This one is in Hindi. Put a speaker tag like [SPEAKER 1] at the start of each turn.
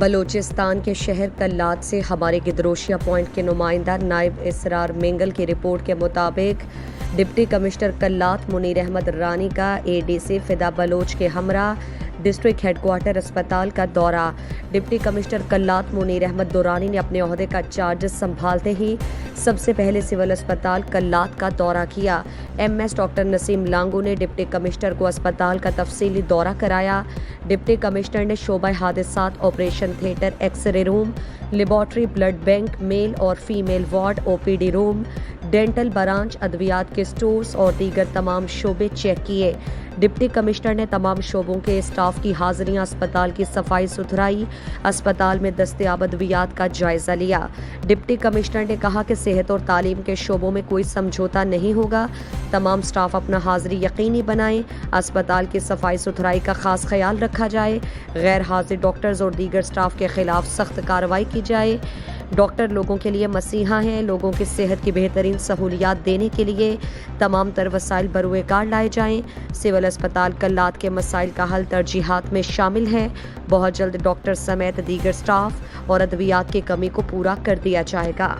[SPEAKER 1] बलूचिस्तान के शहर कल्लात से हमारे गिदरोशिया पॉइंट के नुमाइंदा नायब इसरार मेंगल की रिपोर्ट के मुताबिक डिप्टी कमिश्नर कल्लात मुनीर अहमद रानी का एडीसी फिदा बलोच के हमरा डिस्ट्रिक्ट हेडक्वार्टर अस्पताल का दौरा। डिप्टी कमिश्नर कल्लात मुनीर अहमद दुरानी ने अपने ओहदे का चार्ज संभालते ही सबसे पहले सिविल अस्पताल कल्लात का दौरा किया। एमएस डॉक्टर नसीम लांगू ने डिप्टी कमिश्नर को अस्पताल का तफसीली दौरा कराया। डिप्टी कमिश्नर ने शोबा हादसात, operation theatre, x ray room, laboratory, blood bank, male और female ward, OPD room, dental branch, अद्वियात के स्टोर्स और दीगर तमाम शोबे चेक किए। डिप्टी कमिश्नर ने तमाम शोबों के स्टाफ की हाजिरियां, अस्पताल की सफाई सुथराई, अस्पताल में दस्तयाब अद्वियात का जायजा लिया। डिप्टी कमिश्नर ने कहा कि सेहत और तालीम के शोबों में कोई समझौता नहीं होगा। तमाम स्टाफ अपना हाजिरी यकीनी बनाएं। अस्पताल की सफाई सुथराई का खास ख्याल रखा जाए। गैर हाजिर डॉक्टर्स और दीगर स्टाफ के खिलाफ सख्त कार्रवाई की जाए। डॉक्टर लोगों के लिए मसीहा हैं। लोगों की सेहत की बेहतरीन सहूलियात देने के लिए तमाम तर वसाइल बरूए कार लाए जाएं। सिविल अस्पताल कल्लात के मसाइल का हल तरजीहात में शामिल है। बहुत जल्द डॉक्टर समेत दीगर स्टाफ और अद्वियात की कमी को पूरा कर दिया जाएगा।